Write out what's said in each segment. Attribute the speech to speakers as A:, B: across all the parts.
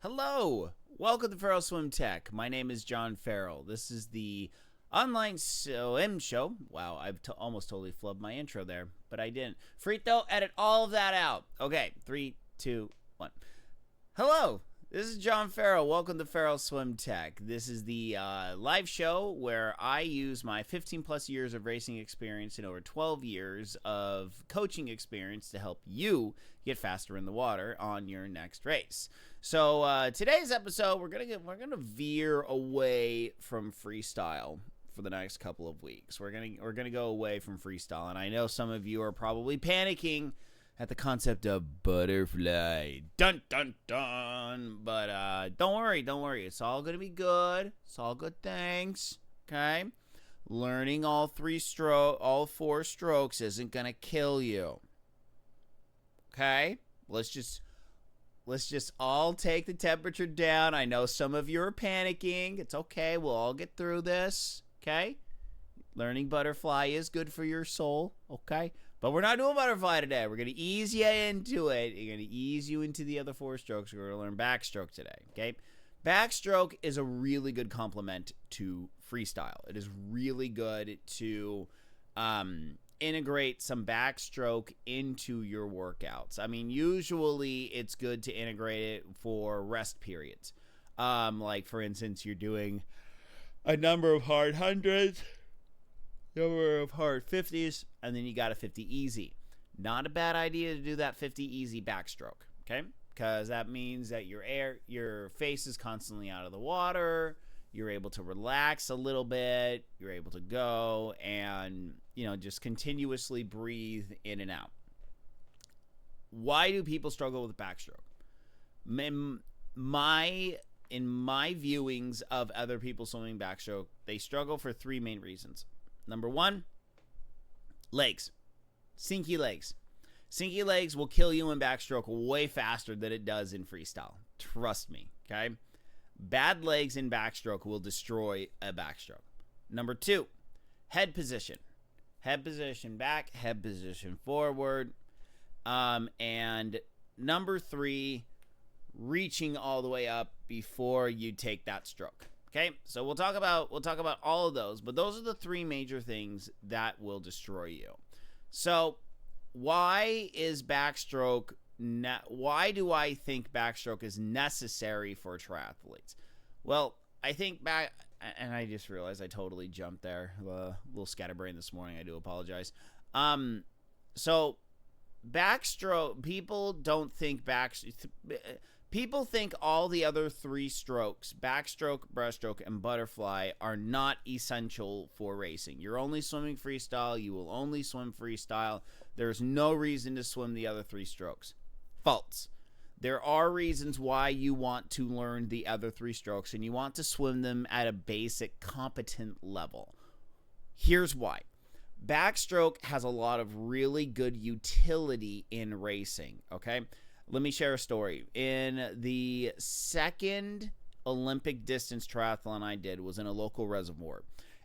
A: Hello, welcome to Farrell Swim Tech. My name is John Farrell. This is the online swim show. Wow, I've almost totally flubbed my intro there, but I didn't. Frito, edit all of that out. Okay, 3, 2, 1. Hello, this is John Farrell. Welcome to Farrell Swim Tech. This is the live show where I use my 15 plus years of racing experience and over 12 years of coaching experience to help you get faster in the water on your next race. So today's episode, we're gonna veer away from freestyle for the next couple of weeks. We're gonna go away from freestyle, and I know some of you are probably panicking at the concept of butterfly. Dun dun dun. But don't worry. It's all gonna be good. It's all good things. Okay. Learning all four strokes isn't gonna kill you. Okay. Let's just all take the temperature down. I know some of you are panicking. It's okay. We'll all get through this. Okay? Learning butterfly is good for your soul. Okay? But we're not doing butterfly today. We're going to ease you into it. We're going to ease you into the other four strokes. We're going to learn backstroke today. Okay? Backstroke is a really good complement to freestyle. It is really good to integrate some backstroke into your workouts. I mean, usually it's good to integrate it for rest periods. Like for instance, you're doing a number of hard hundreds, number of hard 50s, and then you got a 50 easy. Not a bad idea to do that 50 easy backstroke, okay? Because that means that your face is constantly out of the water. You're able to relax a little bit. You're able to go and, just continuously breathe in and out. Why do people struggle with backstroke? In my viewings of other people swimming backstroke, they struggle for three main reasons. Number one, legs. Sinky legs. Sinky legs will kill you in backstroke way faster than it does in freestyle. Trust me, okay? Bad legs in backstroke will destroy a backstroke. Number two, head position. Head position back, head position forward. And number three, reaching all the way up before you take that stroke. Okay? So we'll talk about all of those, but those are the three major things that will destroy you. So why do I think backstroke is necessary for triathletes? Well, I think and I just realized I totally jumped there. A little scatterbrain this morning. I do apologize. So backstroke, people think all the other three strokes, backstroke, breaststroke, and butterfly, are not essential for racing. You're only swimming freestyle. You will only swim freestyle. There's no reason to swim the other three strokes. False. There are reasons why you want to learn the other three strokes, and you want to swim them at a basic competent level. Here's why. Backstroke has a lot of really good utility in racing, okay? Let me share a story. In the second Olympic distance triathlon I did was in a local reservoir,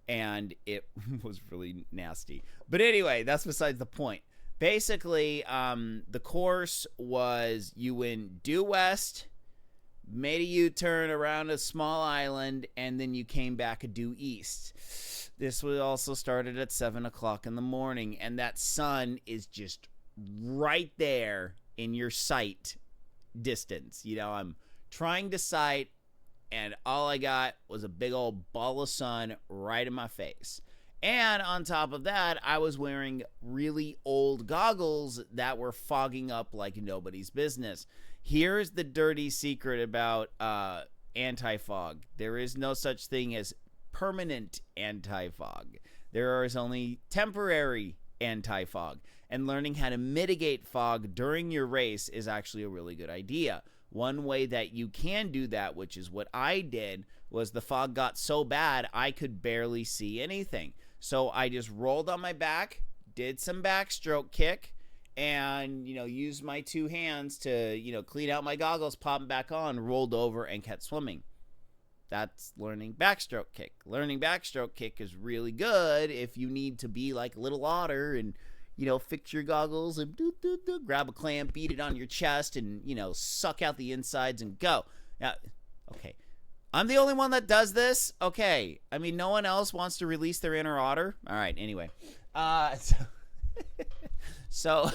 A: and it was really nasty. But anyway, that's besides the point. Basically, the course was you went due west, made a U-turn around a small island, and then you came back a due east. This was also started at 7 o'clock in the morning, and that sun is just right there in your sight distance. I'm trying to sight, and all I got was a big old ball of sun right in my face. And on top of that, I was wearing really old goggles that were fogging up like nobody's business. Here's the dirty secret about anti-fog. There is no such thing as permanent anti-fog. There is only temporary anti-fog. And learning how to mitigate fog during your race is actually a really good idea. One way that you can do that, which is what I did, was the fog got so bad I could barely see anything. So I just rolled on my back, did some backstroke kick, and, used my two hands to, clean out my goggles, pop them back on, rolled over, and kept swimming. That's learning backstroke kick. Learning backstroke kick is really good if you need to be like a little otter and, fix your goggles and grab a clamp, beat it on your chest and, suck out the insides and go. Yeah. Okay. I'm the only one that does this. Okay. I mean, no one else wants to release their inner otter. All right. Anyway. So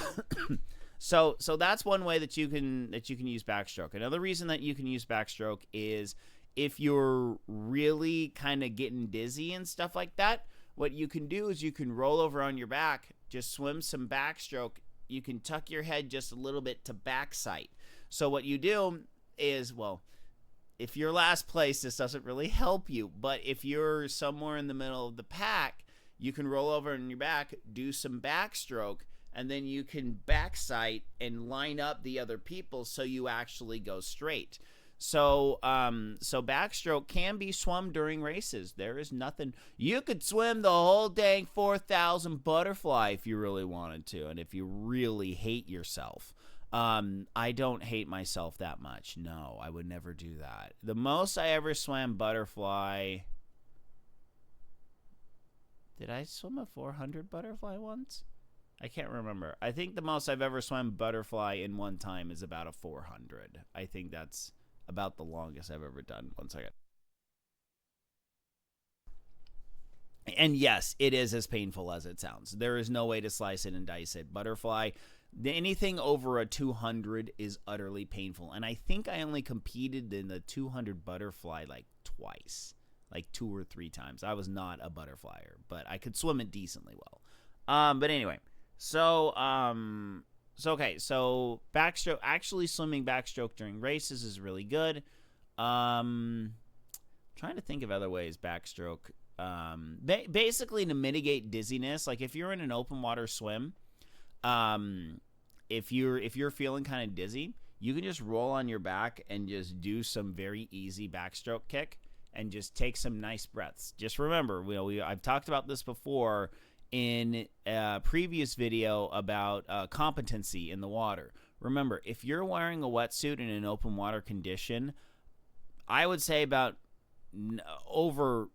A: so that's one way that you can use backstroke. Another reason that you can use backstroke is if you're really kind of getting dizzy and stuff like that. What you can do is you can roll over on your back, just swim some backstroke. You can tuck your head just a little bit to back sight. So what you do is, well, if you're last place, this doesn't really help you. But if you're somewhere in the middle of the pack, you can roll over on your back, do some backstroke, and then you can back sight and line up the other people so you actually go straight. So backstroke can be swum during races. There is nothing. You could swim the whole dang 4,000 butterfly if you really wanted to, and if you really hate yourself. I don't hate myself that much. No, I would never do that. The most I ever swam butterfly. Did I swim a 400 butterfly once? I can't remember. I think the most I've ever swum butterfly in one time is about a 400. I think that's about the longest I've ever done. 1 second. And yes, it is as painful as it sounds. There is no way to slice it and dice it. Butterfly, anything over a 200 is utterly painful. And I think I only competed in the 200 butterfly like twice, like 2 or 3 times. I was not a butterflyer, but I could swim it decently well. But anyway, so backstroke, actually swimming backstroke during races is really good. Trying to think of other ways backstroke. Basically to mitigate dizziness, like if you're in an open water swim, if you're feeling kind of dizzy, you can just roll on your back and just do some very easy backstroke kick and just take some nice breaths. Just remember, I've talked about this before in a previous video about competency in the water. Remember, if you're wearing a wetsuit in an open water condition, I would say about over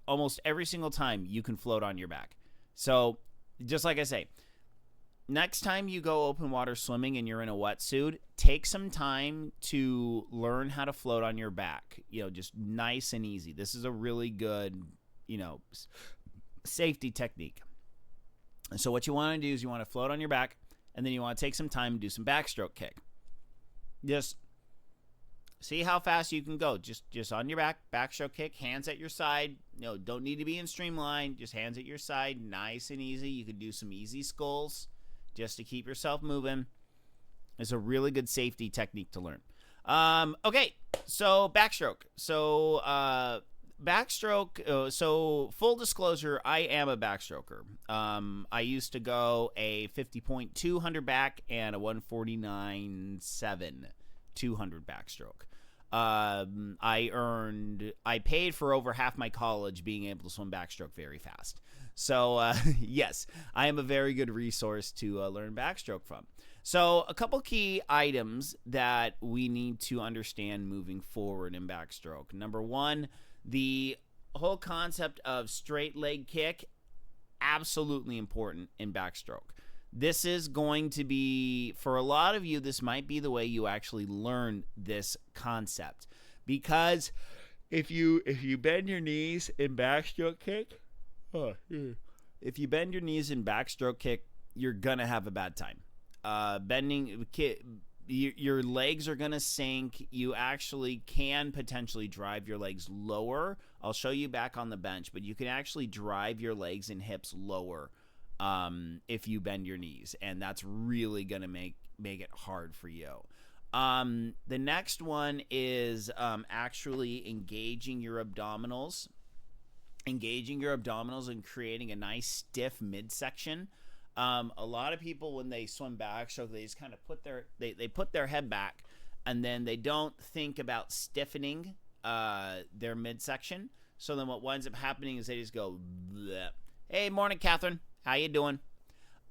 A: almost every single time you can float on your back. So just like I say, next time you go open water swimming and you're in a wetsuit, take some time to learn how to float on your back. Just nice and easy. This is a really good, safety technique. And so what you want to do is you want to float on your back, and then you want to take some time and do some backstroke kick. Just see how fast you can go. Just on your back, backstroke kick, hands at your side. Don't need to be in streamline. Just hands at your side, nice and easy. You can do some easy sculls just to keep yourself moving. It's a really good safety technique to learn. Okay, so backstroke. So backstroke. So full disclosure, I am a backstroker. I used to go a 50.2 100 back and a 149.7 200 backstroke. I paid for over half my college being able to swim backstroke very fast. So, yes, I am a very good resource to learn backstroke from. So, a couple key items that we need to understand moving forward in backstroke. Number one, the whole concept of straight leg kick, absolutely important in backstroke. This is going to be, for a lot of you, this might be the way you actually learn this concept. Because if you bend your knees in backstroke kick, if you bend your knees in backstroke kick, you're going to have a bad time. Your legs are going to sink. You actually can potentially drive your legs lower. I'll show you back on the bench, but you can actually drive your legs and hips lower if you bend your knees, and that's really going to make it hard for you. The next one is actually engaging your abdominals and creating a nice stiff midsection. A lot of people, when they swim backstroke, they just kind of put their head back, and then they don't think about stiffening their midsection. So then what winds up happening is they just go, bleh. Hey, morning, Catherine. How you doing?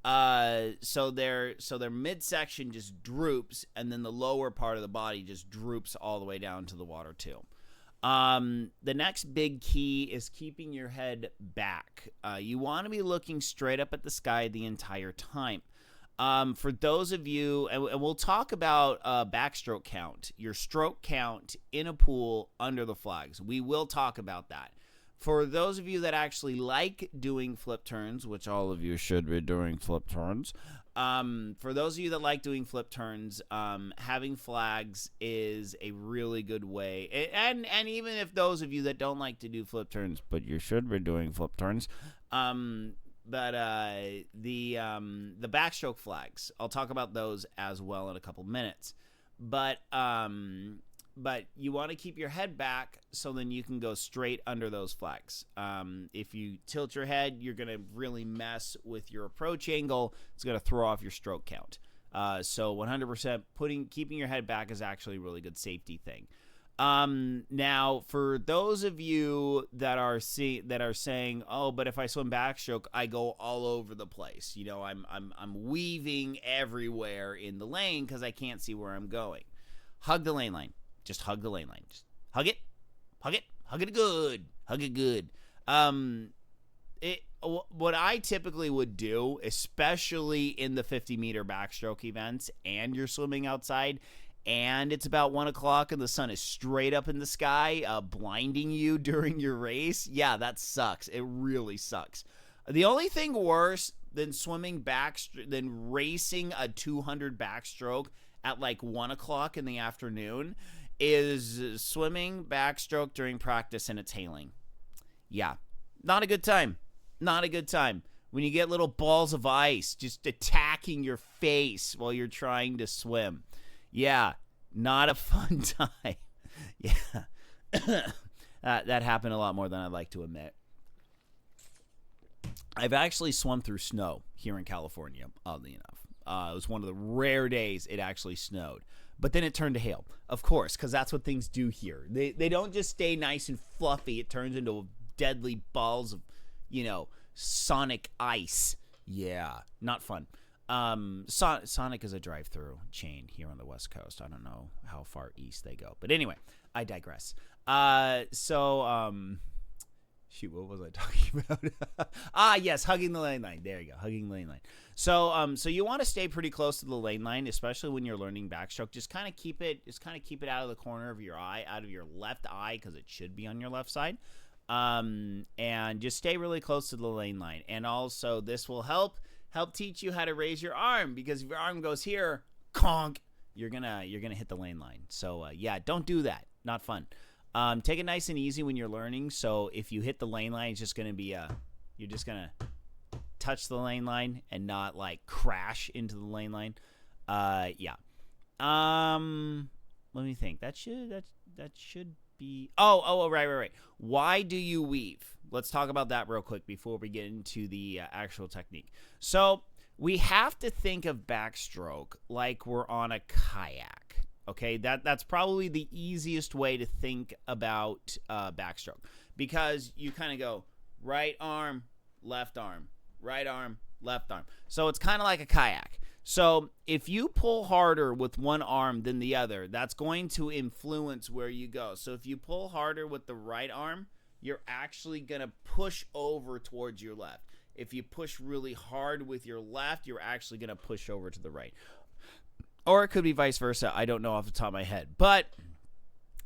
A: So their midsection just droops, and then the lower part of the body just droops all the way down to the water too. The next big key is keeping your head back. You want to be looking straight up at the sky the entire time. For those of you, and we'll talk about backstroke count, your stroke count in a pool under the flags. We will talk about that. For those of you that actually like doing flip turns, which all of you should be doing flip turns, for those of you that like doing flip turns, having flags is a really good way. And even if those of you that don't like to do flip turns, but you should be doing flip turns, but the backstroke flags, I'll talk about those as well in a couple minutes. But you want to keep your head back so then you can go straight under those flags. If you tilt your head, you're going to really mess with your approach angle. It's going to throw off your stroke count. So 100% keeping your head back is actually a really good safety thing. Now, for those of you that are saying, oh, but if I swim backstroke, I go all over the place. You know, I'm weaving everywhere in the lane because I can't see where I'm going. Hug the lane line. Just hug the lane line. Just hug it. Hug it. Hug it good. Hug it good. What I typically would do, especially in the 50-meter backstroke events and you're swimming outside and it's about 1 o'clock and the sun is straight up in the sky, blinding you during your race, yeah, that sucks. It really sucks. The only thing worse than than racing a 200 backstroke at like 1 o'clock in the afternoon is swimming backstroke during practice and it's hailing. Yeah, not a good time. Not a good time. When you get little balls of ice just attacking your face while you're trying to swim. Yeah, not a fun time. Yeah. That happened a lot more than I'd like to admit. I've actually swum through snow here in California, oddly enough. It was one of the rare days it actually snowed. But then it turned to hail, of course, because that's what things do here. They don't just stay nice and fluffy. It turns into deadly balls of, sonic ice. Yeah, not fun. Sonic is a drive-through chain here on the West Coast. I don't know how far east they go. But anyway, I digress. Shoot, what was I talking about? Yes, hugging the lane line. There you go, hugging the lane line. So you want to stay pretty close to the lane line, especially when you're learning backstroke. Just kind of keep it out of the corner of your eye, out of your left eye, because it should be on your left side. And just stay really close to the lane line. And also, this will help teach you how to raise your arm, because if your arm goes here, conk, you're gonna hit the lane line. So yeah, don't do that. Not fun. Take it nice and easy when you're learning. So if you hit the lane line, it's just going to be you're just going to touch the lane line and not like crash into the lane line. Yeah. Let me think. That should be. Oh, right. Why do you weave? Let's talk about that real quick before we get into the actual technique. So we have to think of backstroke like we're on a kayak. Okay, that's probably the easiest way to think about backstroke, because you kind of go right arm, left arm, right arm, left arm. So it's kind of like a kayak. So if you pull harder with one arm than the other, that's going to influence where you go. So if you pull harder with the right arm, you're actually going to push over towards your left. If you push really hard with your left, you're actually going to push over to the right. Or it could be vice versa. I don't know off the top of my head. But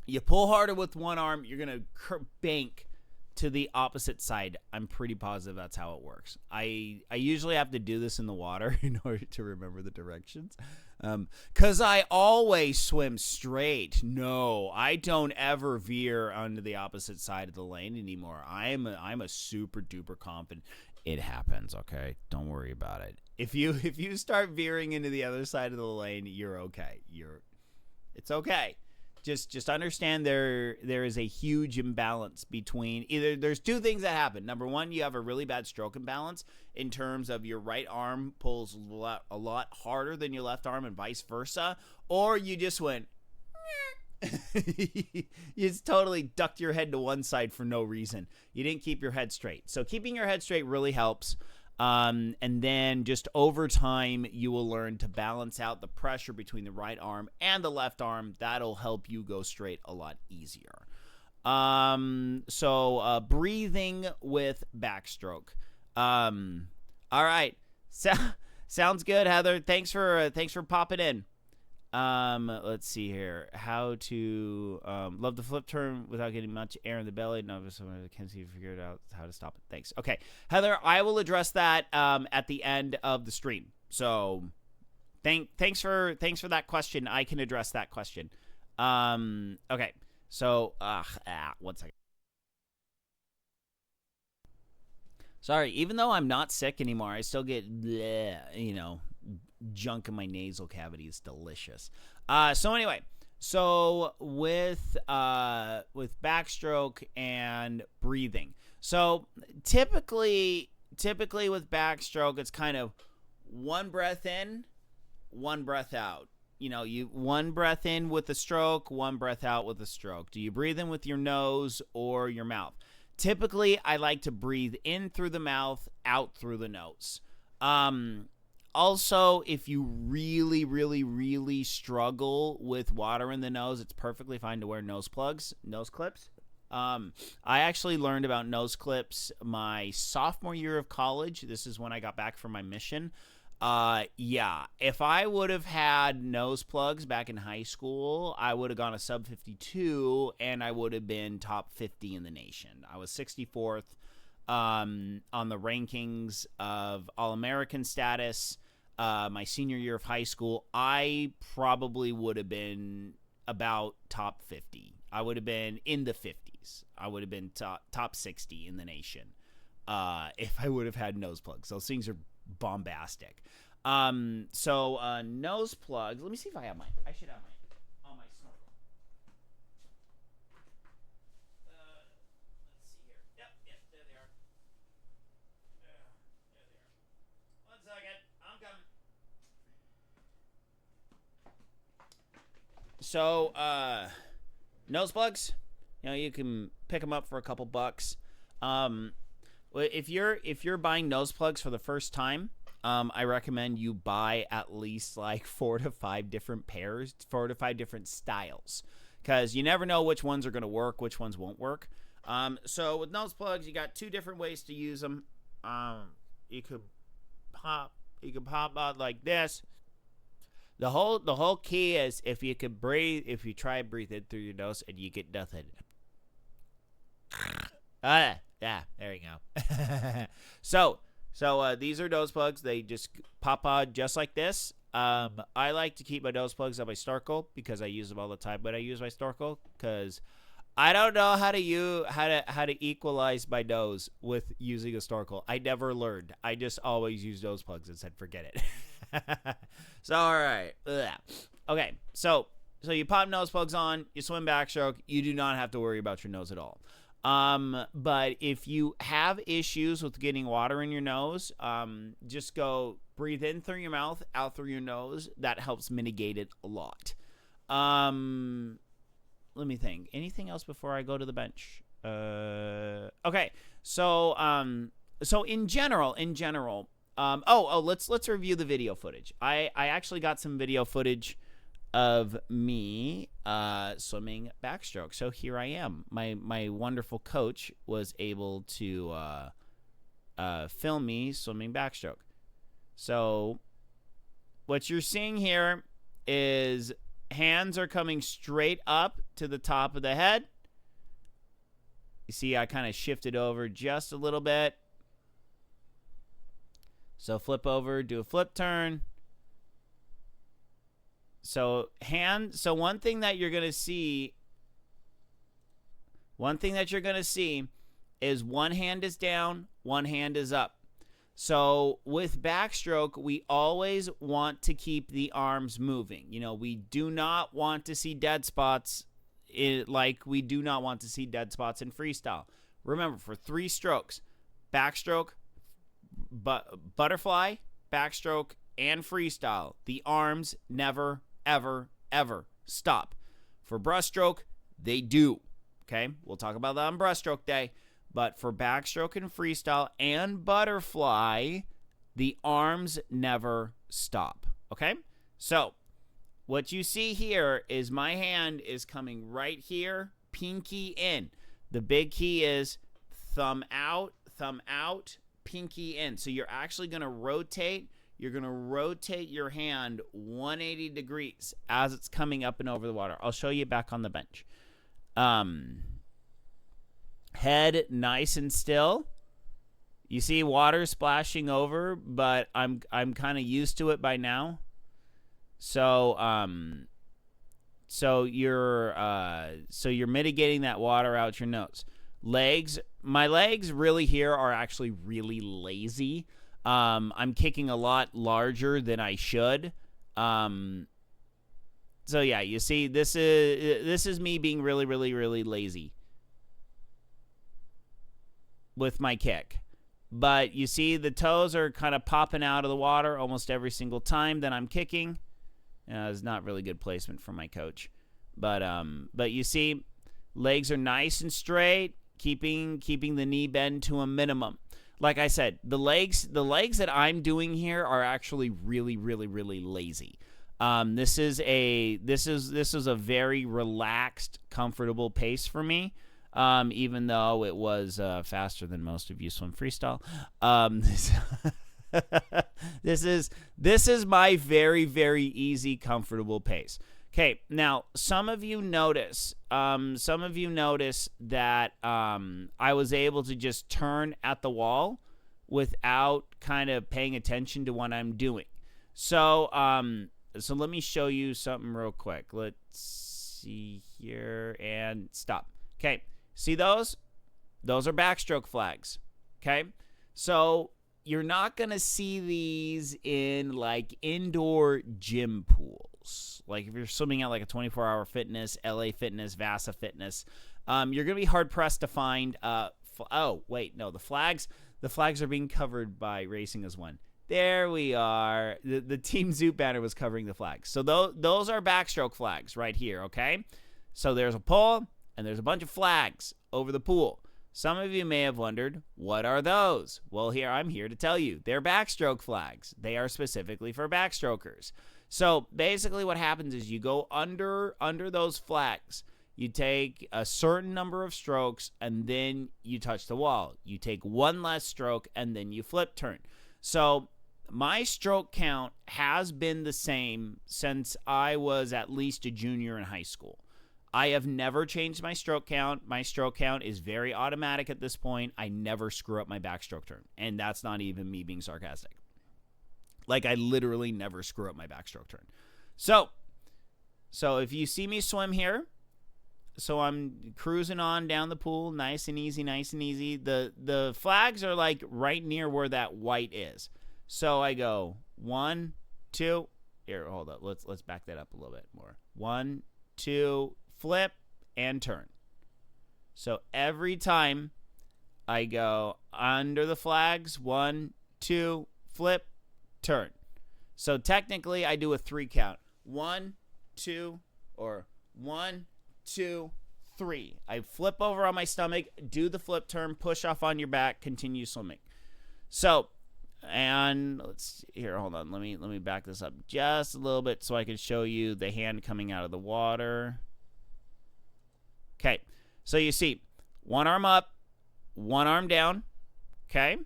A: you pull harder with one arm, you're going to bank to the opposite side. I'm pretty positive that's how it works. I usually have to do this in the water in order to remember the directions. Because I always swim straight. No, I don't ever veer onto the opposite side of the lane anymore. I'm a super duper confident. It happens, okay? Don't worry about it. If you start veering into the other side of the lane, you're okay. It's okay. Just understand there is a huge imbalance between either. There's two things that happen. Number one, you have a really bad stroke imbalance in terms of your right arm pulls a lot harder than your left arm and vice versa, or you just went. You just totally ducked your head to one side for no reason. You didn't keep your head straight. So keeping your head straight really helps. And then just over time, you will learn to balance out the pressure between the right arm and the left arm. That'll help you go straight a lot easier. So breathing with backstroke. All right. Sounds good, Heather. Thanks for popping in. Let's see here. How to love the flip turn without getting much air in the belly. No, but someone can see figured out how to stop it. Thanks. Okay, Heather, I will address that at the end of the stream. So, thanks for that question. I can address that question. Okay. So, 1 second. Sorry, even though I'm not sick anymore, I still get, junk in my nasal cavity. Is delicious. So anyway, with backstroke and breathing. So typically with backstroke, it's kind of one breath in, one breath out. You one breath in with the stroke, one breath out with the stroke. Do you breathe in with your nose or your mouth? Typically, I like to breathe in through the mouth, out through the nose. Also, if you really, really, really struggle with water in the nose, it's perfectly fine to wear nose clips. I actually learned about nose clips my sophomore year of college. This is when I got back from my mission. If I would have had nose plugs back in high school, I would have gone a sub 52 and I would have been top 50 in the nation. I was 64th on the rankings of All-American status. My senior year of high school, I probably would have been about top 50. I would have been in the 50s. I would have been top 60 in the nation if I would have had nose plugs. Those things are bombastic. Nose plugs. Let me see if I have mine. I should have mine on my snorkel. Let's see here. Yep, there they are. There they are. 1 second. I'm coming. So, nose plugs. You can pick them up for a couple bucks. If you're buying nose plugs for the first time, I recommend you buy at least like 4 to 5 different pairs, 4 to 5 different styles, because you never know which ones are going to work, which ones won't work. So with nose plugs, you got 2 different ways to use them. You could pop out like this. The whole key is if you try breathing through your nose and you get nothing. Yeah, there you go. So these are nose plugs. They just pop out just like this. I like to keep my nose plugs on my snorkel because I use them all the time. But I use my snorkel because I don't know how to equalize my nose with using a snorkel. I never learned. I just always use nose plugs and said forget it. So all right. Okay. So you pop nose plugs on. You swim backstroke. You do not have to worry about your nose at all. But if you have issues with getting water in your nose, just go breathe in through your mouth, out through your nose. That helps mitigate it a lot. Let me think. Anything else before I go to the bench? Okay. So in general, let's review the video footage. I actually got some video footage of me swimming backstroke. So here I am. My wonderful coach was able to film me swimming backstroke. So what you're seeing here is hands are coming straight up to the top of the head. You see I kind of shifted over just a little bit. So flip over, do a flip turn. So one thing that you're going to see is one hand is down, one hand is up. So with backstroke, we always want to keep the arms moving. We do not want to see dead spots like we do not want to see dead spots in freestyle. Remember, for 3 strokes, backstroke, butterfly, backstroke, and freestyle, the arms never, ever, ever stop. For breaststroke, they do. Okay, we'll talk about that on breaststroke day. But for backstroke and freestyle and butterfly, the arms never stop. Okay, so what you see here is my hand is coming right here, pinky in. The big key is thumb out, pinky in. So you're actually going to rotate you're going to rotate your hand 180 degrees as it's coming up and over the water. I'll show you back on the bench. Head nice and still. You see water splashing over, but I'm kind of used to it by now. So you're mitigating that water out your nose. Legs, my legs really here are actually really lazy. I'm kicking a lot larger than I should. So yeah, you see, this is me being really, really, really lazy with my kick. But you see the toes are kind of popping out of the water almost every single time that I'm kicking. It's not really good placement from my coach. But you see, legs are nice and straight, keeping the knee bend to a minimum. Like I said, the legs that I'm doing here are actually really, really, really lazy. This is a very relaxed, comfortable pace for me. Even though it was faster than most of you swim freestyle. This is my very, very easy, comfortable pace. Okay, now some of you notice that I was able to just turn at the wall without kind of paying attention to what I'm doing. So let me show you something real quick. Let's see here and stop. Okay. See those? Those are backstroke flags, okay? So you're not going to see these in, like, indoor gym pools. Like, if you're swimming at, like, a 24-hour fitness, LA Fitness, Vasa Fitness, you're going to be hard-pressed to find oh, wait, no, the flags are being covered by Racing as One. There we are. The Team Zoot banner was covering the flags. So those are backstroke flags right here, okay? So there's a pole. And there's a bunch of flags over the pool. Some of you may have wondered, what are those? Well, I'm here to tell you. They're backstroke flags. They are specifically for backstrokers. So basically what happens is you go under those flags. You take a certain number of strokes, and then you touch the wall. You take one less stroke, and then you flip turn. So my stroke count has been the same since I was at least a junior in high school. I have never changed my stroke count. My stroke count is very automatic at this point. I never screw up my backstroke turn. And that's not even me being sarcastic. Like, I literally never screw up my backstroke turn. So if you see me swim here, so I'm cruising on down the pool, nice and easy, nice and easy. The flags are like right near where that white is. So I go 1, 2. Here, hold up. Let's back that up a little bit more. 1, 2, flip, and turn. So every time I go under the flags, 1, 2, flip, turn. So technically I do a 3 count. 1, 2, or 1, 2, 3. I flip over on my stomach, do the flip turn, push off on your back, continue swimming. So, and let's here, hold on. Let me back this up just a little bit so I can show you the hand coming out of the water. Okay, so you see, one arm up, one arm down. Okay,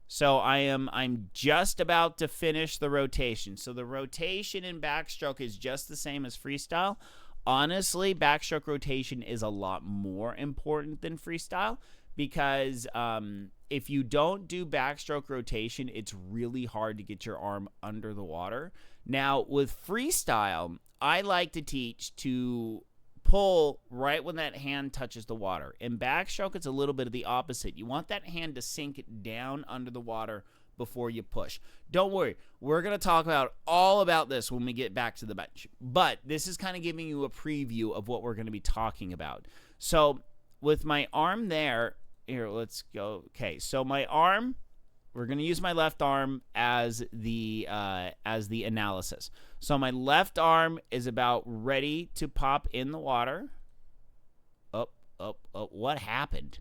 A: so I'm just about to finish the rotation. So the rotation in backstroke is just the same as freestyle. Honestly, backstroke rotation is a lot more important than freestyle because if you don't do backstroke rotation, it's really hard to get your arm under the water. Now, with freestyle, I like to teach to pull right when that hand touches the water. In backstroke, it's a little bit of the opposite. You want that hand to sink down under the water before you push. Don't worry. We're going to talk about all about this when we get back to the bench. But this is kind of giving you a preview of what we're going to be talking about. So with my arm there, here, let's go. Okay, so my arm, we're going to use my left arm as the analysis. So my left arm is about ready to pop in the water. Oh, what happened?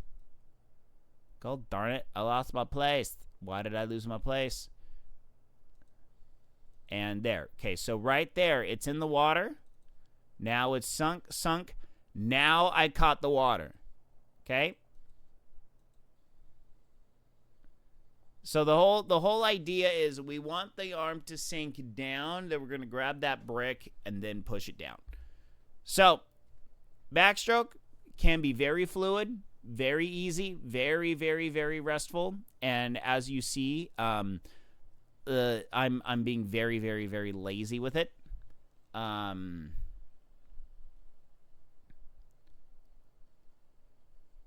A: God darn it, I lost my place. Why did I lose my place? And there. Okay, so right there, it's in the water. Now it's sunk. Now I caught the water. Okay? So the whole idea is we want the arm to sink down, then we're going to grab that brick and then push it down. So backstroke can be very fluid, very easy, very, very, very restful. And as you see, I'm being very, very, very lazy with it.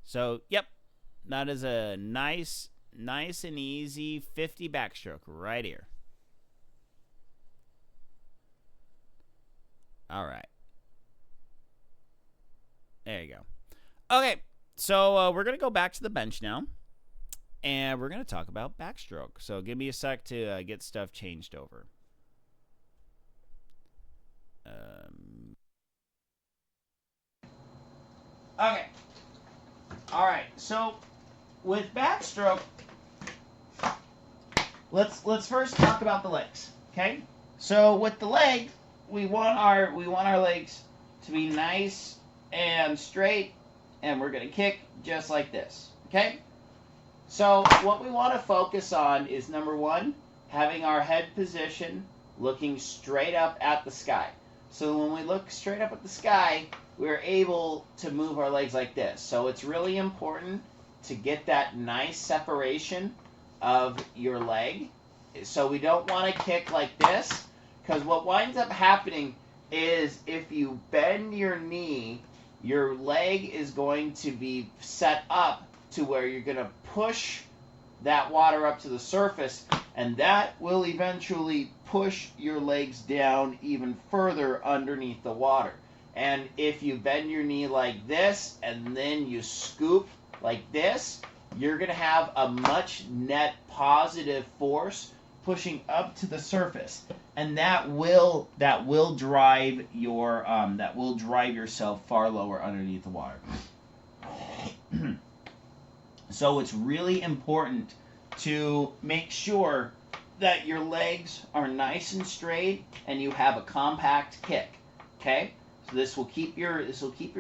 A: So yep, that is a nice and easy 50 backstroke right here. All right. There you go. Okay, so we're going to go back to the bench now, and we're going to talk about backstroke. So give me a sec to get stuff changed over. Okay. All right, so with backstroke, let's first talk about the legs. Okay, so with the leg, we want our legs to be nice and straight, and we're gonna kick just like this. Okay, so what we want to focus on is number one, having our head position looking straight up at the sky. So when we look straight up at the sky, we're able to move our legs like this. So it's really important to get that nice separation of your leg. So we don't want to kick like this, because what winds up happening is if you bend your knee, your leg is going to be set up to where you're going to push that water up to the surface, and that will eventually push your legs down even further underneath the water. And if you bend your knee like this and then you scoop like this, you're going to have a much net positive force pushing up to the surface, and that will drive yourself far lower underneath the water. So it's really important to make sure that your legs are nice and straight and you have a compact kick. Okay? So this will keep your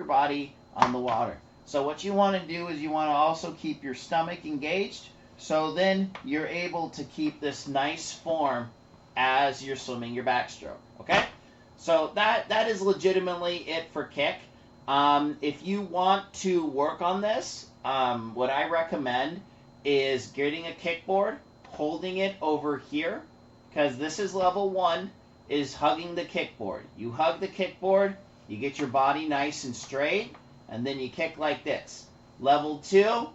A: body on the water. So what you want to do is you want to also keep your stomach engaged, so then you're able to keep this nice form as you're swimming your backstroke. Okay? So that is legitimately it for kick. If you want to work on this, what I recommend is getting a kickboard, holding it over here, because this is level 1, is hugging the kickboard. You hug the kickboard, you get your body nice and straight, and then you kick like this. Level 2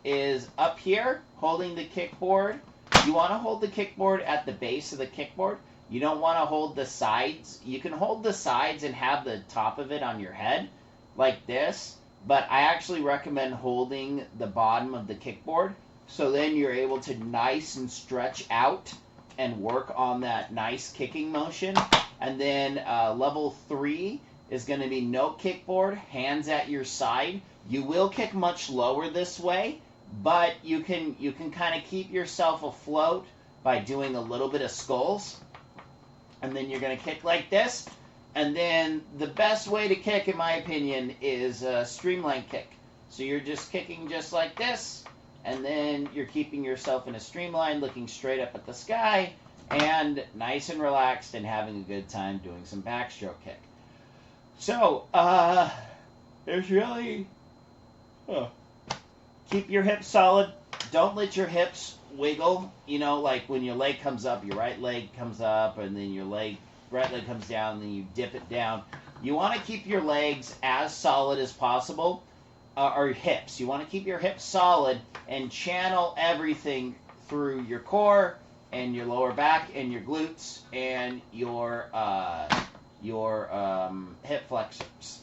A: is up here, holding the kickboard. You want to hold the kickboard at the base of the kickboard. You don't want to hold the sides. You can hold the sides and have the top of it on your head, like this, but I actually recommend holding the bottom of the kickboard, so then you're able to nice and stretch out and work on that nice kicking motion. And then level 3 is going to be no kickboard, hands at your side. You will kick much lower this way, but you can kind of keep yourself afloat by doing a little bit of sculls. And then you're going to kick like this. And then the best way to kick, in my opinion, is a streamline kick. So you're just kicking just like this, and then you're keeping yourself in a streamline, looking straight up at the sky, and nice and relaxed and having a good time doing some backstroke kick. So, there's really... keep your hips solid. Don't let your hips wiggle. You know, like when your leg comes up, your right leg comes up, and then your right leg comes down, and then you dip it down. You want to keep your legs as solid as possible, or hips. You want to keep your hips solid and channel everything through your core and your lower back and your glutes and your hip flexors.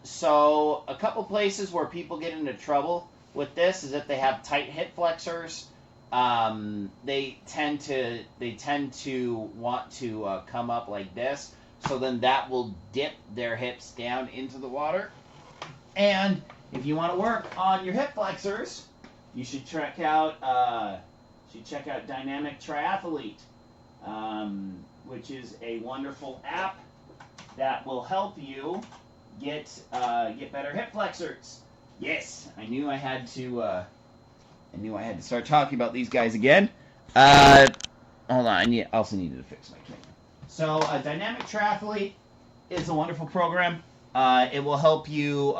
A: So a couple places where people get into trouble with this is if they have tight hip flexors. They tend to want to come up like this, so then that will dip their hips down into the water. And if you want to work on your hip flexors, you should check out Dynamic Triathlete, which is a wonderful app that will help you get better hip flexors. Yes, I knew I had to I knew I had to start talking about these guys again. Hold on, I also needed to fix my camera. So, Dynamic Triathlete is a wonderful program. It will help you,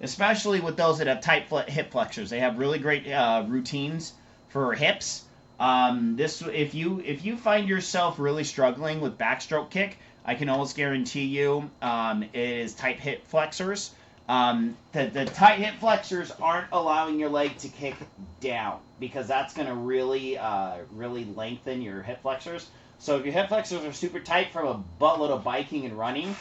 A: especially with those that have tight hip flexors. They have really great routines for hips. If you find yourself really struggling with backstroke kick, I can almost guarantee you it is tight hip flexors. The tight hip flexors aren't allowing your leg to kick down because that's going to really lengthen your hip flexors. So if your hip flexors are super tight from a buttload of biking and running,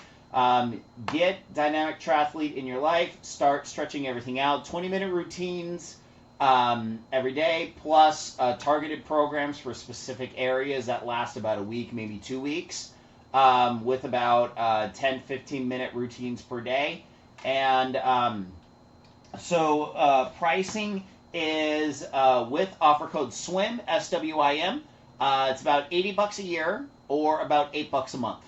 A: get Dynamic Triathlete in your life. Start stretching everything out. 20-minute routines every day, plus targeted programs for specific areas that last about a week, maybe 2 weeks, with about 10-15-minute routines per day. And pricing is with offer code SWIM, SWIM. It's about $80 a year or about $8 a month.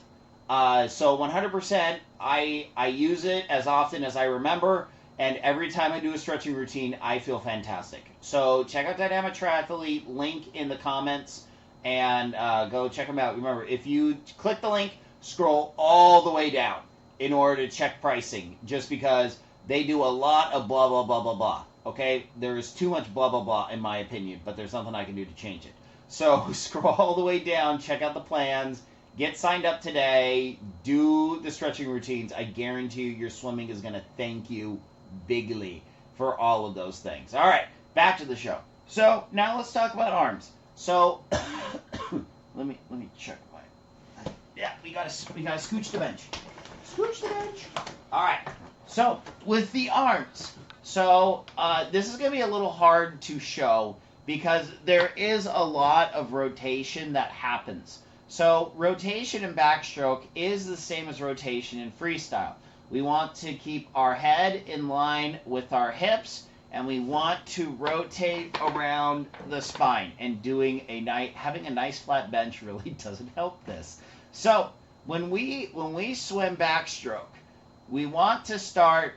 A: So 100%, I use it as often as I remember, and every time I do a stretching routine, I feel fantastic. So check out Dynamic Triathlete, link in the comments, and go check them out. Remember, if you click the link, scroll all the way down in order to check pricing, just because they do a lot of blah, blah, blah, blah, blah. Okay? There's too much blah, blah, blah, in my opinion, but there's nothing I can do to change it. So scroll all the way down, check out the plans, get signed up today, do the stretching routines. I guarantee you your swimming is going to thank you bigly for all of those things. All right, back to the show. So now let's talk about arms. So let me check my. Yeah, we gotta scooch the bench. Scooch the bench. All right. So with the arms, this is gonna be a little hard to show because there is a lot of rotation that happens. So rotation in backstroke is the same as rotation in freestyle. We want to keep our head in line with our hips, and we want to rotate around the spine. And having a nice flat bench really doesn't help this. So when we swim backstroke, we want to start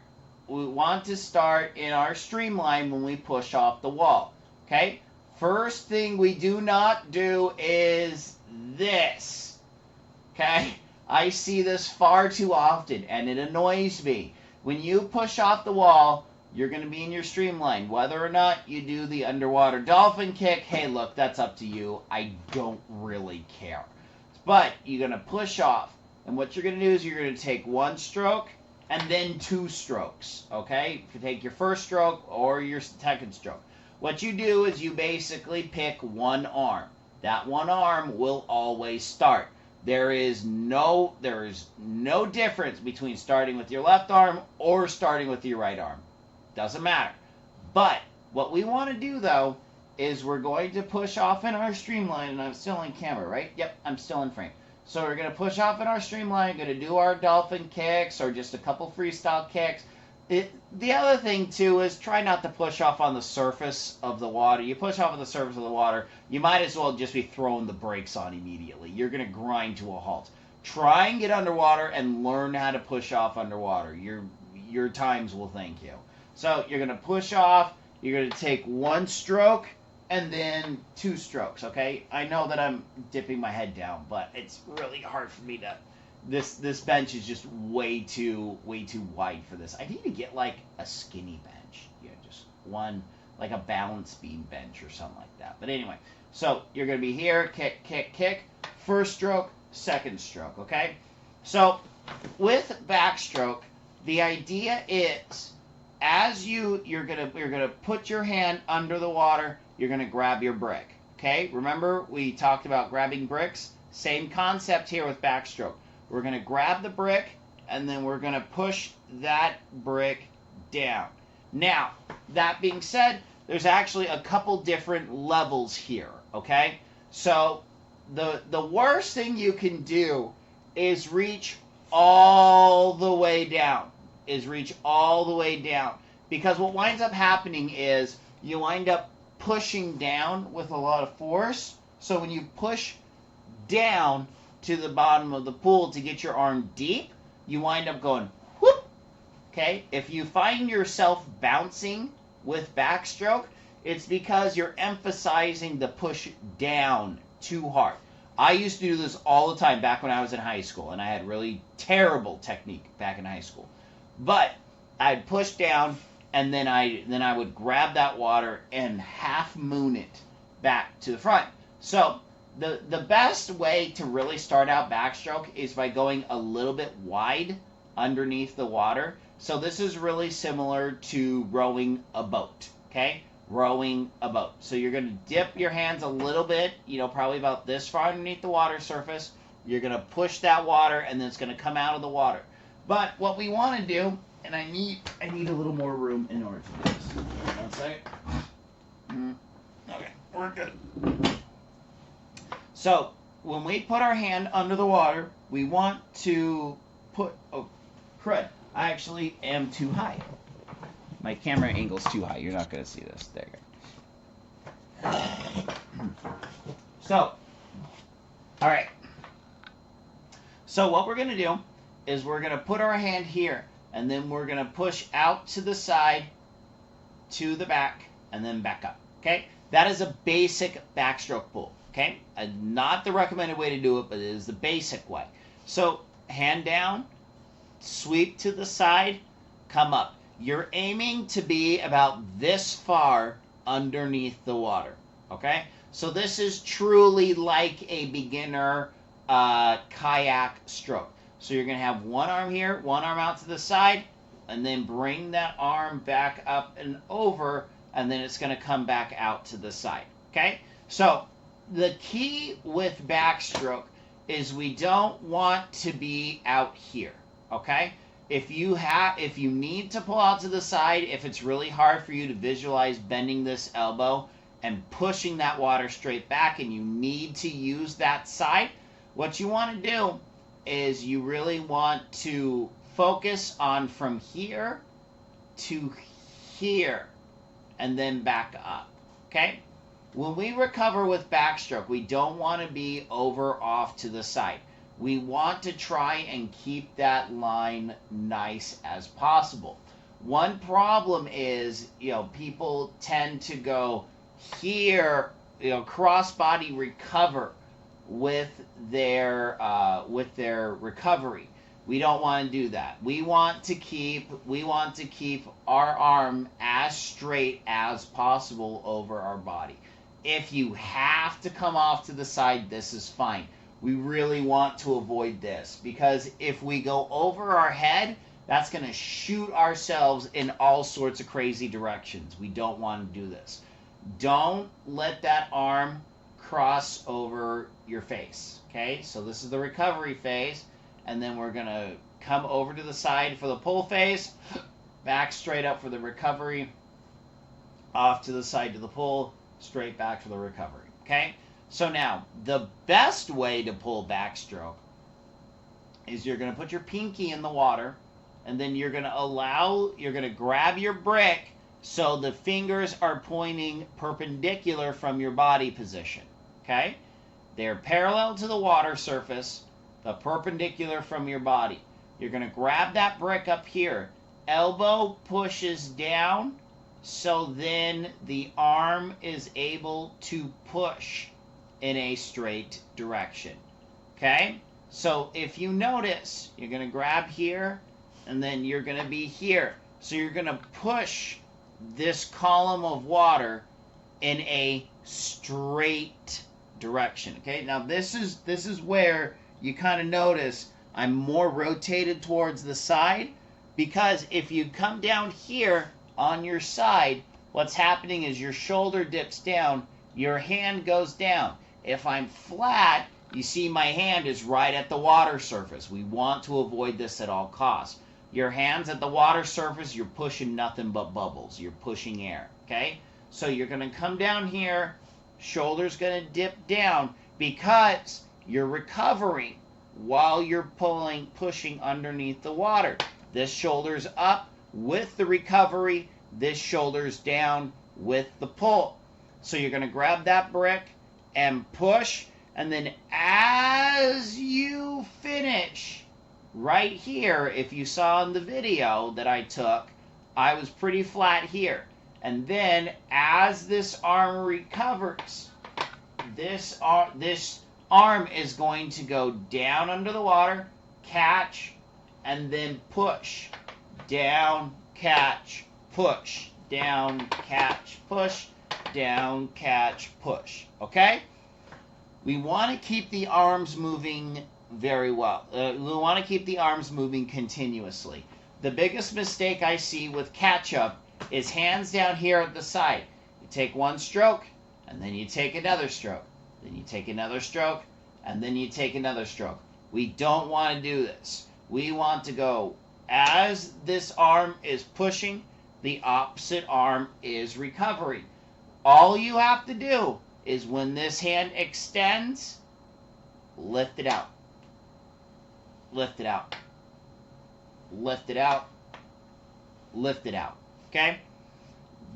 A: in our streamline when we push off the wall. Okay? First thing we do not do is this. Okay? I see this far too often, and it annoys me. When you push off the wall, you're going to be in your streamline. Whether or not you do the underwater dolphin kick, hey, look, that's up to you. I don't really care. But you're going to push off, and what you're going to do is you're going to take one stroke and then two strokes, okay? You can take your first stroke or your second stroke. What you do is you basically pick one arm. That one arm will always start. There is no difference between starting with your left arm or starting with your right arm. Doesn't matter. But what we want to do, though, is we're going to push off in our streamline, and I'm still in camera, right? Yep, I'm still in frame. So we're going to push off in our streamline, going to do our dolphin kicks or just a couple freestyle kicks. The other thing, too, is try not to push off on the surface of the water. You push off on the surface of the water, you might as well just be throwing the brakes on immediately. You're going to grind to a halt. Try and get underwater and learn how to push off underwater. Your times will thank you. So you're going to push off, you're going to take one stroke, and then two strokes, okay? I know that I'm dipping my head down, but it's really hard for me to... This bench is just way too wide for this. I need to get like a skinny bench. Yeah, just one, like a balance beam bench or something like that. But anyway, so you're going to be here, kick, kick, kick, first stroke, second stroke, okay? So with backstroke, the idea is as you're gonna put your hand under the water, you're gonna grab your brick. Okay? Remember we talked about grabbing bricks? Same concept here with backstroke. We're going to grab the brick, and then we're going to push that brick down. Now, that being said, there's actually a couple different levels here, okay? So, the worst thing you can do is reach all the way down. Because what winds up happening is you wind up pushing down with a lot of force. So when you push down to the bottom of the pool to get your arm deep, you wind up going whoop. Okay? If you find yourself bouncing with backstroke, It's because you're emphasizing the push down too hard. I used to do this all the time back when I was in high school, and I had really terrible technique back in high school. But I'd push down, and then I would grab that water and half moon it back to the front. So the best way to really start out backstroke is by going a little bit wide underneath the water. So this is really similar to rowing a boat, okay? Rowing a boat. So you're going to dip your hands a little bit, probably about this far underneath the water surface. You're going to push that water, and then it's going to come out of the water. But what we want to do, and I need a little more room in order to do this. 1 second. Okay, we're good. So when we put our hand under the water, we want to put, oh, crud, I actually am too high. My camera angle's too high. You're not going to see this. There you go. So, all right. So what we're going to do is we're going to put our hand here, and then we're going to push out to the side, to the back, and then back up. Okay? That is a basic backstroke pull. Okay? Not the recommended way to do it, but it is the basic way. So, hand down, sweep to the side, come up. You're aiming to be about this far underneath the water, okay? So this is truly like a beginner kayak stroke. So you're going to have one arm here, one arm out to the side, and then bring that arm back up and over, and then it's going to come back out to the side, okay? So the key with backstroke is we don't want to be out here, okay? If you need to pull out to the side, if it's really hard for you to visualize bending this elbow and pushing that water straight back, and you need to use that side, what you want to do is you really want to focus on from here to here and then back up, okay? When we recover with backstroke, we don't want to be over off to the side. We want to try and keep that line nice as possible. One problem is, people tend to go here, cross-body recover with their recovery. We don't want to do that. We want to keep our arm as straight as possible over our body. If you have to come off to the side, this is fine. We really want to avoid this, because if we go over our head, that's going to shoot ourselves in all sorts of crazy directions. We don't want to do this. Don't let that arm cross over your face, okay? So this is the recovery phase, and then we're going to come over to the side for the pull phase, back straight up for the recovery, off to the side to the pull, straight back for the recovery, okay? So now, the best way to pull backstroke is you're going to put your pinky in the water, and then you're going to grab your brick so the fingers are pointing perpendicular from your body position, okay? They're parallel to the water surface, but perpendicular from your body. You're going to grab that brick up here. Elbow pushes down, so then the arm is able to push in a straight direction, okay? So if you notice, you're going to grab here, and then you're going to be here. So you're going to push this column of water in a straight direction, okay? Now this is where you kind of notice I'm more rotated towards the side, because if you come down here on your side, what's happening is your shoulder dips down, your hand goes down. If I'm flat, you see my hand is right at the water surface. We want to avoid this at all costs. Your hand's at the water surface, you're pushing nothing but bubbles. You're pushing air, okay? So you're going to come down here, shoulder's going to dip down, because you're recovering while you're pushing underneath the water. This shoulder's up with the recovery, this shoulder's down with the pull. So you're going to grab that brick and push, and then as you finish, right here, if you saw in the video that I took, I was pretty flat here. And then as this arm recovers, this arm is going to go down under the water, catch, and then push. Down, catch, push. Down, catch, push. Down, catch, push. Okay? We want to keep the arms moving very well. We want to keep the arms moving continuously. The biggest mistake I see with catch-up is hands down here at the side. You take one stroke, and then you take another stroke. Then you take another stroke, and then you take another stroke. We don't want to do this. We want to go as this arm is pushing, the opposite arm is recovering. All you have to do is when this hand extends, lift it out. Lift it out. Lift it out. Lift it out. Okay?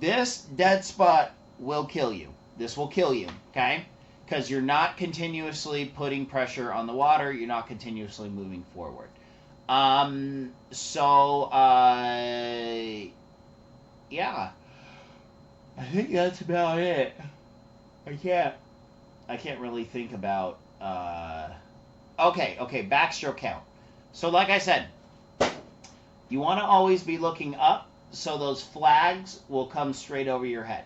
A: This dead spot will kill you. This will kill you. Okay? Because you're not continuously putting pressure on the water. You're not continuously moving forward. Yeah. I think that's about it. I can't really think about, okay, backstroke count. So like I said, you want to always be looking up so those flags will come straight over your head.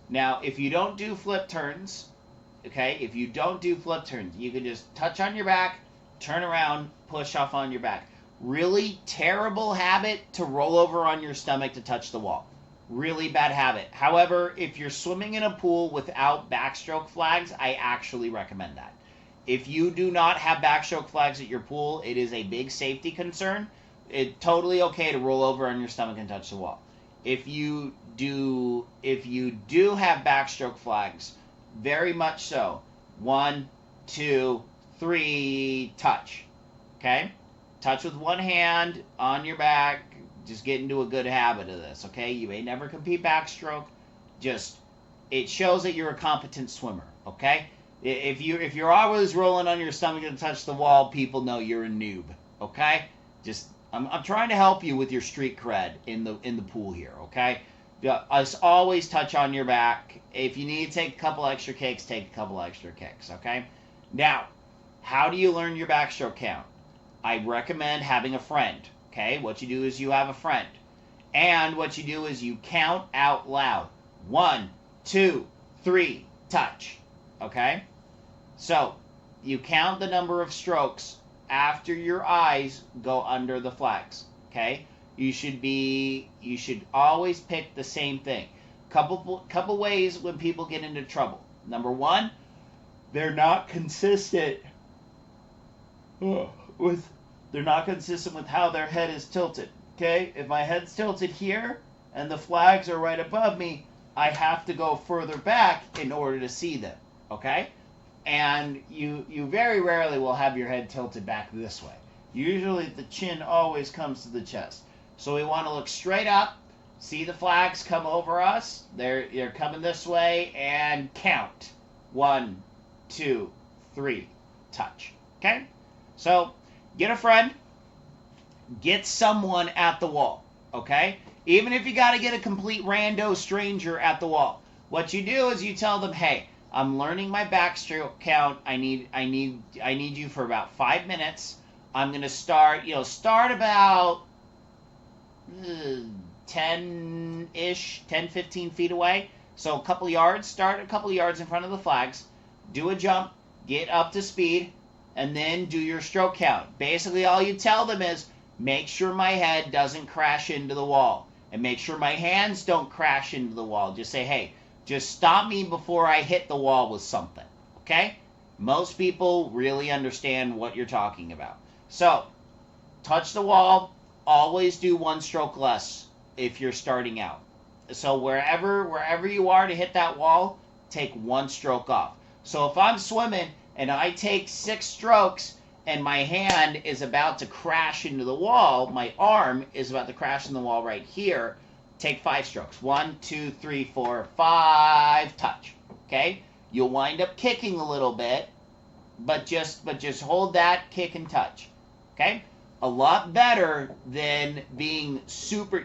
A: Now, if you don't do flip turns, okay, if you don't do flip turns, you can just touch on your back, turn around, push off on your back. Really terrible habit to roll over on your stomach to touch the wall. Really bad habit. However, if you're swimming in a pool without backstroke flags, I actually recommend that. If you do not have backstroke flags at your pool, it is a big safety concern. It's totally okay to roll over on your stomach and touch the wall. If you do have backstroke flags, very much so. 1, 2, 3, touch. Okay? Touch with one hand on your back. Just get into a good habit of this, okay? You may never compete backstroke. Just, it shows that you're a competent swimmer, okay? If you're always rolling on your stomach and touch the wall, people know you're a noob, okay? Just, I'm trying to help you with your street cred in the pool here, okay? Just always touch on your back. If you need to take a couple extra kicks, take a couple extra kicks, okay? Now, how do you learn your backstroke count? I recommend having a friend. Okay, what you do is you have a friend. And what you do is you count out loud. 1, 2, 3, touch. Okay? So, you count the number of strokes after your eyes go under the flags. Okay? You should always pick the same thing. Couple ways when people get into trouble. Number 1, they're not consistent They're not consistent with how their head is tilted. Okay? If my head's tilted here and the flags are right above me, I have to go further back in order to see them. Okay? And you very rarely will have your head tilted back this way. Usually the chin always comes to the chest. So we want to look straight up, see the flags come over us. They're coming this way, and count. 1, 2, 3, touch. Okay? So, get a friend, get someone at the wall, okay? Even if you got to get a complete rando stranger at the wall. What you do is you tell them, hey, I'm learning my backstroke count. I need you for about 5 minutes. I'm going to start about 10-ish, 10, 15 feet away. So a couple yards, start a couple yards in front of the flags. Do a jump, get up to speed, and then do your stroke count. Basically, all you tell them is, make sure my head doesn't crash into the wall. And make sure my hands don't crash into the wall. Just say, hey, just stop me before I hit the wall with something. Okay? Most people really understand what you're talking about. So, touch the wall. Always do one stroke less if you're starting out. So wherever you are to hit that wall, take one stroke off. So if I'm swimming and I take 6 strokes and my hand is about to crash into the wall, my arm is about to crash in the wall right here, take 5 strokes. 1, 2, 3, 4, 5, touch. Okay? You'll wind up kicking a little bit, but just hold that kick and touch. Okay? A lot better than being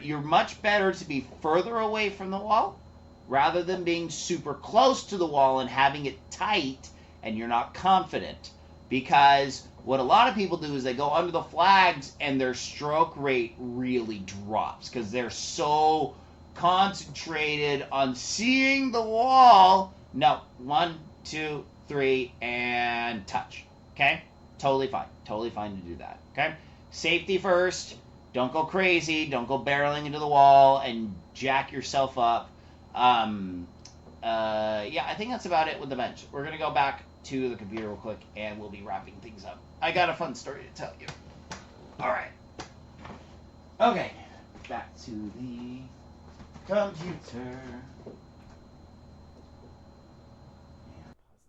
A: you're much better to be further away from the wall
B: rather than being super close to the wall and having it tight and you're not confident. Because what a lot of people do is they go under the flags and their stroke rate really drops because they're so concentrated on seeing the wall. No, 1, 2, 3, and touch. Okay? Totally fine. Totally fine to do that. Okay? Safety first. Don't go crazy. Don't go barreling into the wall and jack yourself up. Yeah, I think that's about it with the bench. We're going to go back to the computer real quick and we'll be wrapping things up. I got a fun story to tell you. All right. Okay. Back to the computer. And pause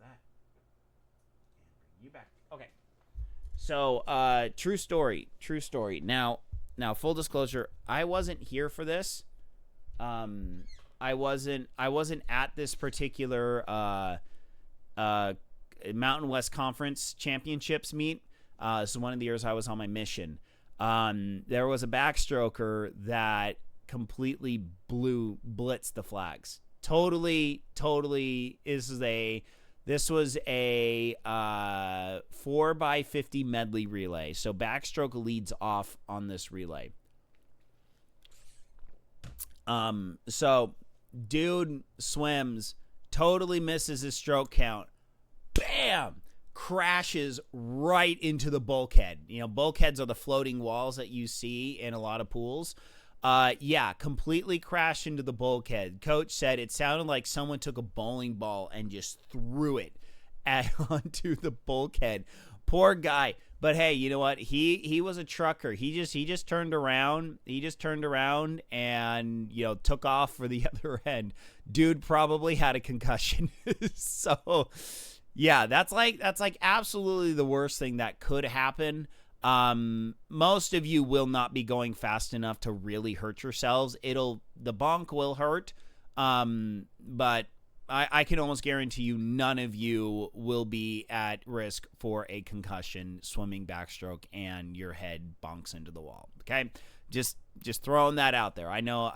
B: that. And bring you back.
A: Okay. So, true story. Now, full disclosure, I wasn't here for this. I wasn't at this particular Mountain West Conference Championships meet. This is one of the years I was on my mission. There was a backstroker that completely blitzed the flags. Totally. This was a 4x50 medley relay. So backstroke leads off on this relay. So dude swims, totally misses his stroke count. Bam! Crashes right into the bulkhead. You know, bulkheads are the floating walls that you see in a lot of pools. Yeah, completely crashed into the bulkhead. Coach said it sounded like someone took a bowling ball and just threw it onto the bulkhead. Poor guy. But hey, you know what? He was a trucker. He just turned around. He just turned around and, you know, took off for the other end. Dude probably had a concussion. So, yeah, that's like absolutely the worst thing that could happen. Most of you will not be going fast enough to really hurt yourselves. The bonk will hurt. But I can almost guarantee you none of you will be at risk for a concussion swimming backstroke and your head bonks into the wall. Okay? Just throwing that out there. I know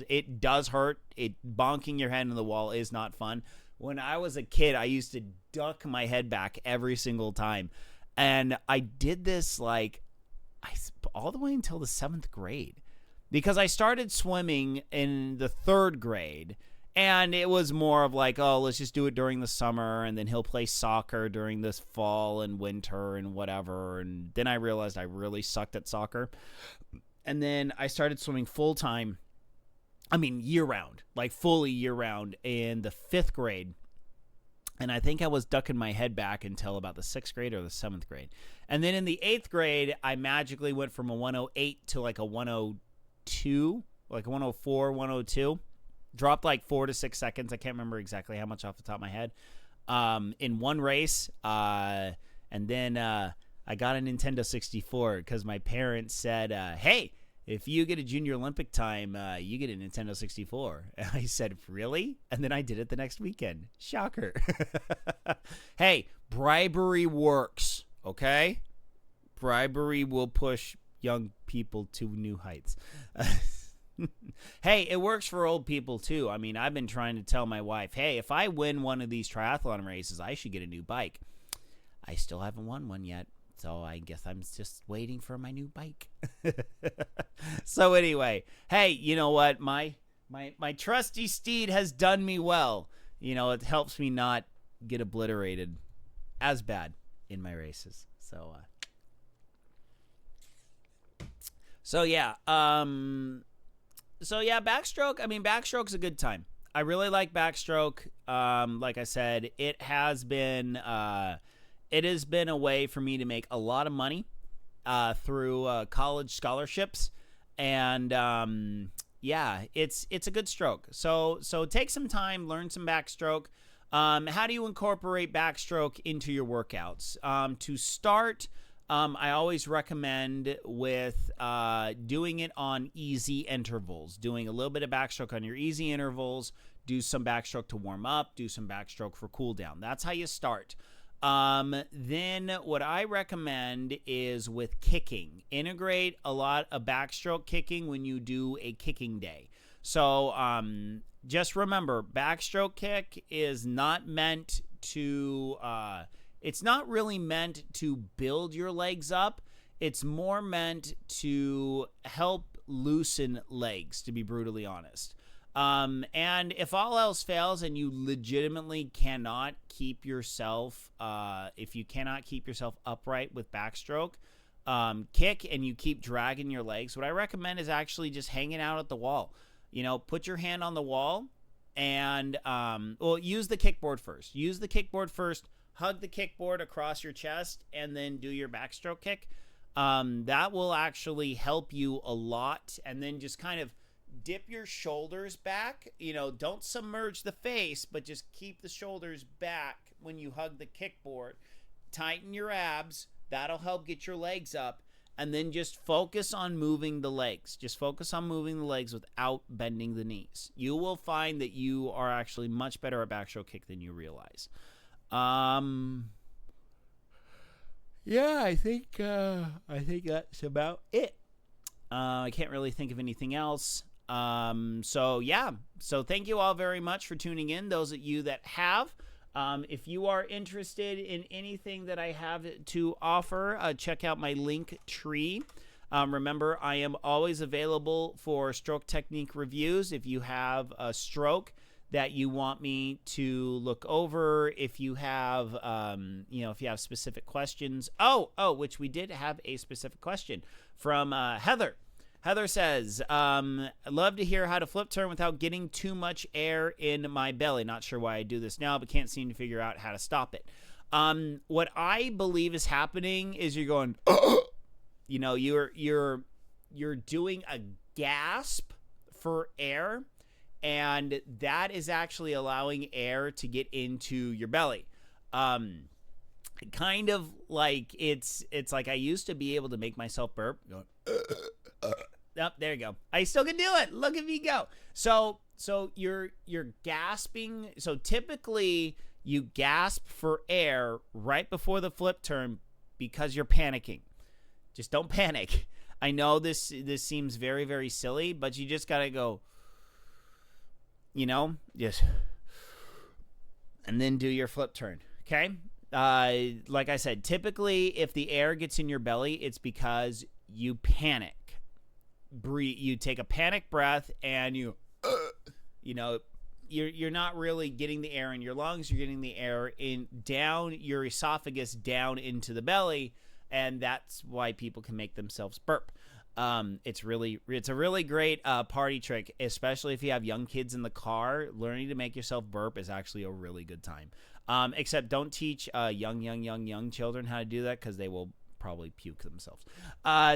A: it does hurt. Bonking your head into the wall is not fun. When I was a kid, I used to duck my head back every single time. And I did this all the way until the 7th grade. Because I started swimming in the 3rd grade, and it was more of like, oh, let's just do it during the summer, and then he'll play soccer during this fall and winter and whatever. And then I realized I really sucked at soccer. And then I started swimming full-time, year-round, like fully year-round in the 5th grade. And I think I was ducking my head back until about the 6th grade or the 7th grade. And then in the 8th grade, I magically went from a 108 to like a 102, like 104, 102. Dropped like 4 to 6 seconds. I can't remember exactly how much off the top of my head. In one race. And then I got a Nintendo 64 because my parents said, hey, if you get a junior Olympic time, you get a Nintendo 64. And I said, really? And then I did it the next weekend. Shocker. Hey, bribery works, okay? Bribery will push young people to new heights. Hey, it works for old people too. I mean, I've been trying to tell my wife, hey, if I win one of these triathlon races, I should get a new bike. I still haven't won one yet. So I guess I'm just waiting for my new bike. So anyway, hey, you know what? My trusty steed has done me well. You know, it helps me not get obliterated as bad in my races. So yeah. Backstroke. Backstroke's a good time. I really like backstroke. Like I said, it has been a way for me to make a lot of money through college scholarships, and it's a good stroke. So take some time, learn some backstroke. How do you incorporate backstroke into your workouts? To start, I always recommend with doing it on easy intervals, doing a little bit of backstroke on your easy intervals, do some backstroke to warm up, do some backstroke for cool down. That's how you start. Then what I recommend is with kicking. Integrate a lot of backstroke kicking when you do a kicking day. So just remember, backstroke kick is not meant to it's not really meant to build your legs up. It's more meant to help loosen legs, to be brutally honest. And if all else fails and you legitimately cannot keep yourself, if you cannot keep yourself upright with backstroke kick and you keep dragging your legs, what I recommend is actually just hanging out at the wall. You know, put your hand on the wall and, use the kickboard first. Use the kickboard first, hug the kickboard across your chest, and then do your backstroke kick. That will actually help you a lot. And then just kind of dip your shoulders back. You know, don't submerge the face, but just keep the shoulders back when you hug the kickboard. Tighten your abs. That'll help get your legs up. And then just focus on moving the legs. Just focus on moving the legs without bending the knees. You will find that you are actually much better at backstroke kick than you realize. Yeah, I think that's about it. I can't really think of anything else. So thank you all very much for tuning in. Those of you that have, if you are interested in anything that I have to offer, check out my link tree. Remember, I am always available for stroke technique reviews. If you have a stroke that you want me to look over, if you have, if you have specific questions. Which we did have a specific question from Heather. Heather says, I'd love to hear how to flip turn without getting too much air in my belly. Not sure why I do this now, but can't seem to figure out how to stop it. What I believe is happening is you're going, you're doing a gasp for air, and that is actually allowing air to get into your belly. Kind of like it's like I used to be able to make myself burp. Going, there you go. I still can do it. Look at me go. So you're gasping. So typically you gasp for air right before the flip turn because you're panicking. Just don't panic. I know this seems very, very silly, but you just gotta go, just, and then do your flip turn. Okay. Like I said, typically if the air gets in your belly, it's because you panic. Breathe. You take a panic breath and you're not really getting the air in your lungs. You're getting the air in down your esophagus, down into the belly, and that's why people can make themselves burp. It's a really great party trick, especially if you have young kids in the car. Learning to make yourself burp is actually a really good time. Except don't teach young children how to do that because they will probably puke themselves.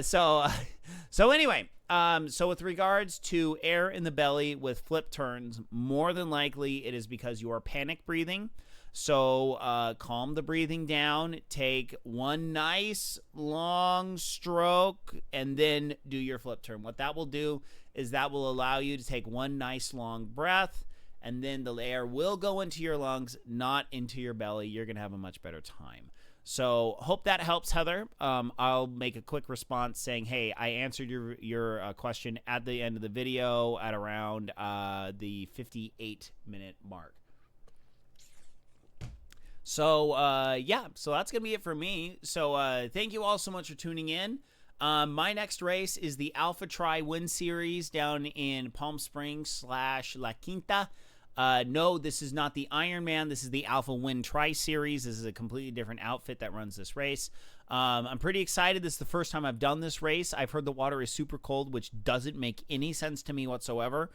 A: So anyway, so with regards to air in the belly with flip turns, more than likely it is because you are panic breathing. So calm the breathing down, take one nice long stroke, and then do your flip turn. What that will do is that will allow you to take one nice long breath, and then the air will go into your lungs, not into your belly. You're going to have a much better time. So hope that helps, Heather. I'll make a quick response saying, hey, I answered your question at the end of the video at around the 58-minute mark. So, so that's going to be it for me. So thank you all so much for tuning in. My next race is the Alpha Tri Win Series down in Palm Springs / La Quinta. No, this is not the Ironman. This is the Alpha Win Tri Series. This is a completely different outfit that runs this race. I'm pretty excited. This is the first time I've done this race. I've heard the water is super cold, which doesn't make any sense to me whatsoever.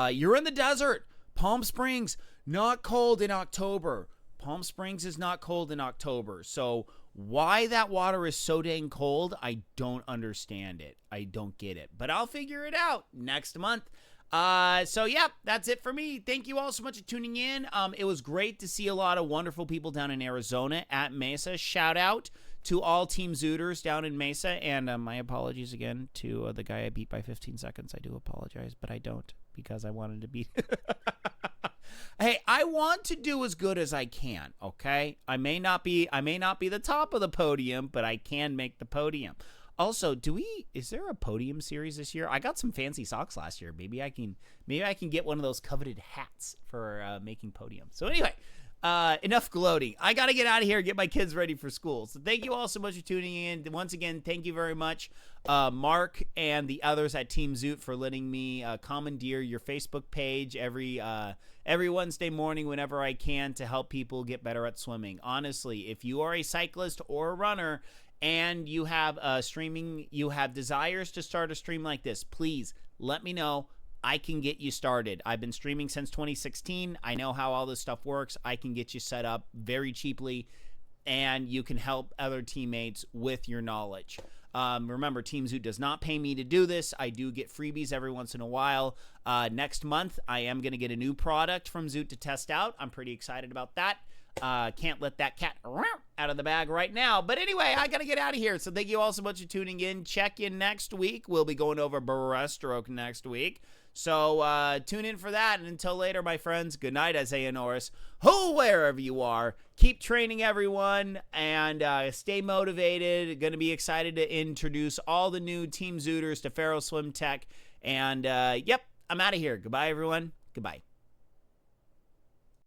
A: You're in the desert. Palm Springs, not cold in October. Palm Springs is not cold in October. So why that water is so dang cold, I don't understand it. I don't get it. But I'll figure it out next month. So yeah, that's it for me. Thank you all so much for tuning in. It was great to see a lot of wonderful people down in Arizona at Mesa. Shout out to all Team Zooters down in Mesa. And my apologies again to the guy I beat by 15 seconds. I do apologize, but I don't because I wanted to beat. Hey, I want to do as good as I can, okay? I may not be the top of the podium, but I can make the podium. Also, is there a podium series this year? I got some fancy socks last year. Maybe I can get one of those coveted hats for making podium. So anyway, enough gloating. I got to get out of here and get my kids ready for school. So thank you all so much for tuning in. Once again, thank you very much, Mark and the others at Team Zoot, for letting me commandeer your Facebook page every Wednesday morning whenever I can to help people get better at swimming. Honestly, if you are a cyclist or a runner and you have desires to start a stream like this, please let me know. I can get you started. I've been streaming since 2016. I know how all this stuff works. I can get you set up very cheaply, and you can help other teammates with your knowledge. Remember, Team Zoot does not pay me to do this. I do get freebies every once in a while. Next month, I am going to get a new product from Zoot to test out. I'm pretty excited about that. Can't let that cat out of the bag right now. But anyway, I got to get out of here. So thank you all so much for tuning in. Check in next week. We'll be going over Backstroke next week. So tune in for that. And until later, my friends, good night, Isaiah Norris. Ho, wherever you are. Keep training, everyone, and stay motivated. Going to be excited to introduce all the new Team Zooters to Faro Swim Tech. And, yep, I'm out of here. Goodbye, everyone. Goodbye.